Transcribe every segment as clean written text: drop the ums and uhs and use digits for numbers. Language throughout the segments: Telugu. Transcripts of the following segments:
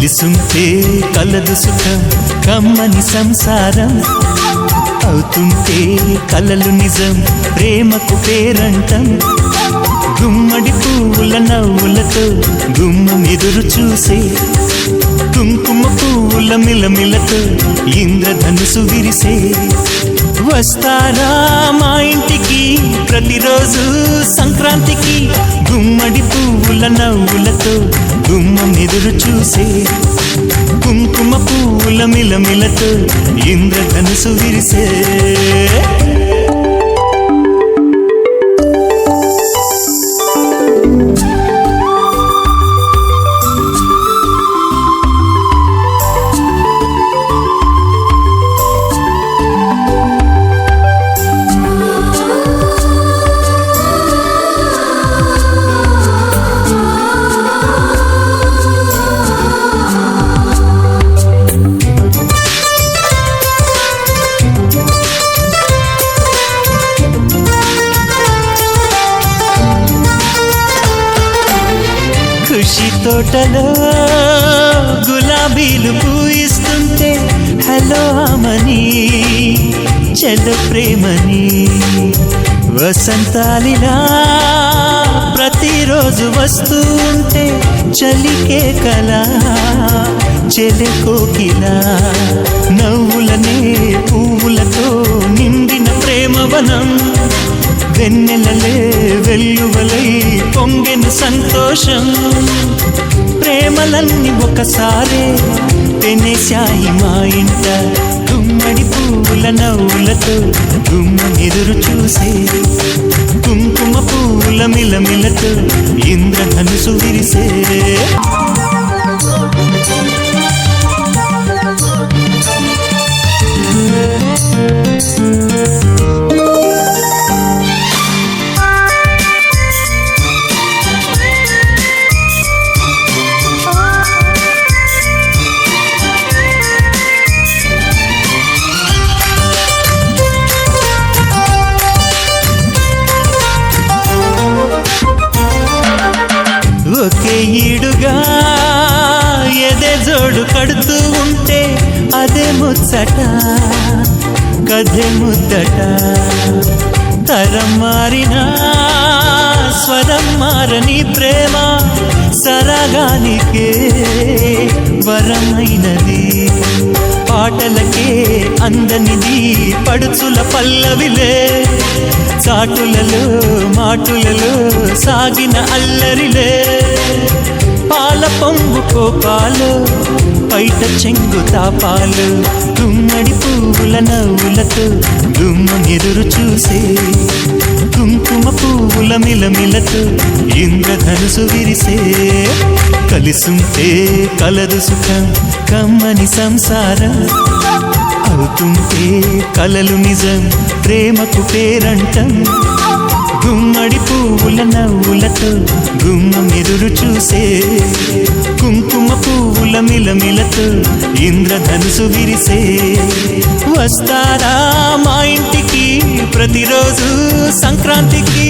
కలిసుంటే కలదు సుఖం కమ్మని సంసారం అవుతుంటే కలలు నిజం ప్రేమకు పేరంటం గుమ్మడి పువ్వుల నవ్వులతో గుమ్మం ఎదురు చూసే కుంకుమ పువ్వుల మిలమిలతో ఇంద్రధనుసు విరిసే వస్తారా మా ఇంటికి ప్రతిరోజు సంక్రాంతికి గుమ్మడి పువ్వుల నవ్వులతో గుమ్మం ఎదురు చూసే కుంకుమ పువ్వుల మిలమిలతో ఇంద్రధనుసు విరిసే ఖుషి తోటలో గులాబీలు పూయిస్తుంటే హలో అమని చెల్లు ప్రేమని వసంతాలిలా ప్రతిరోజు వస్తూ ఉంటే చలికే కలా చెలె కోకిలా నవ్వులనే పువ్వులతో నిండిన ప్రేమవనం వెన్నెలలే వెల్లువలై పొంగెను సంతోషం ప్రేమలన్నీ ఒకసారే పెనేశాయి మా ఇంట గుమ్మడి పువ్వుల నవ్వులతో గుమ్మం ఎదురు చూసే కుంకుమ పువ్వుల మిలమిలతో ఇంద్రధనుసు విరిసే ఒకే ఈడుగా ఎదే జోడు కడుతూ ఉంటే అదే ముచ్చట కథే ముద్దట తరం మారినా స్వరం మారని ప్రేమ సరగానికే వరమైనది పాటలకే అందనిది పడుచుల పల్లవిలే చాటులలో మాటులలో సాగిన అల్లరిలే పాల పొంగు కోపాలు పైట చెంగు తాపాలు గుమ్మడి పువ్వుల నవ్వులతో గుమ్మం ఎదురు చూసే కుంకుమ పువ్వుల మిలమిలతో ఇంద్రధనుసు విరిసే కలిసుంటే కలదు సుఖం కమ్మని సంసారం అవుతుంటే కలలు నిజం ప్రేమకు పేరంటం గుమ్మడి పువ్వుల నవ్వులతో గుమ్మం ఎదురు చూసే కుంకుమ పువ్వుల మిలమిలతో ఇంద్రధనుసు విరిసే వస్తారా మా ఇంటికి ప్రతిరోజు సంక్రాంతికి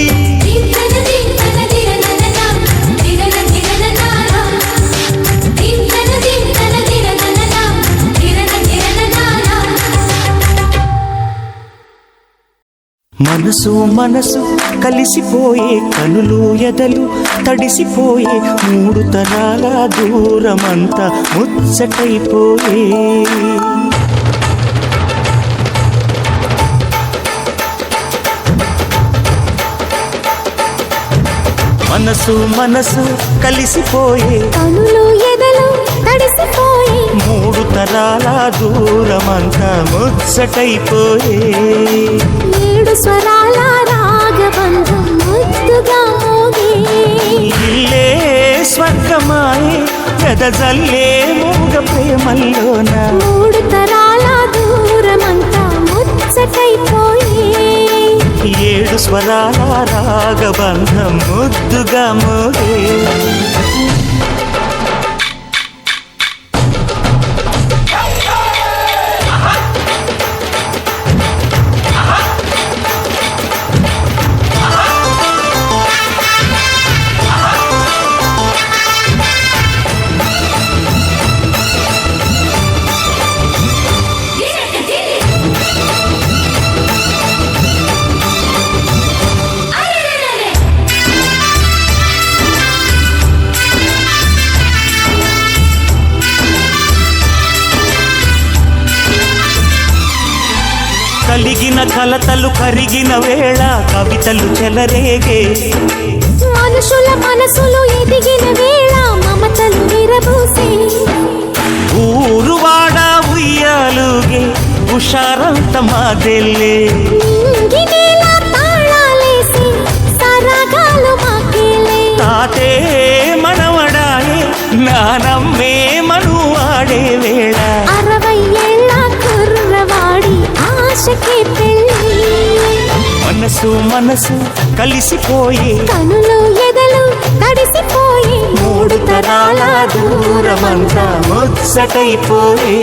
మనసు మనసు కలిసిపోయే కనులు ఎదలు తడిసిపోయే మూడు తరాల దూరమంతా ముచ్చటైపోయే మనసు మనసు కలిసిపోయే కనులు ఎదలు తడిసిపోయే మూడు తరాల దూరమంతా ముచ్చటైపోయే ఏడు స్వరాల రాగబంధం ముద్దుగా మోగే ఇల్లే స్వర్గమాయే పెదజల్లే మూగ ప్రేమల్లోన మూడు తరాల దూరమంతా ముచ్చటైపోయే ఏడు స్వరాల రాగబంధం ముద్దుగా మోగే కలిగిన కలతలు కరిగిన వేళ కవితలు చెలరేగే మనుషుల మనసులు ఎదిగిన వేళ మమతలు విరబూసే ఊరువాడ ఉయ్యాలుగే ఉషారంత మాదెల్లే నింగినేల తాళాలేసి సరాగాలు మాకేలే తాతే మనవడాయే నానమ్మే మనువాడే వేళ 60 ఏళ్ళ కుర్రవాడి ఆశకే పెళ్ళి మనసు మనసు కలిసిపోయే కనులు ఎదలు తడిసిపోయి 3 తరాల దూరమంతా ముచ్చటైపోయే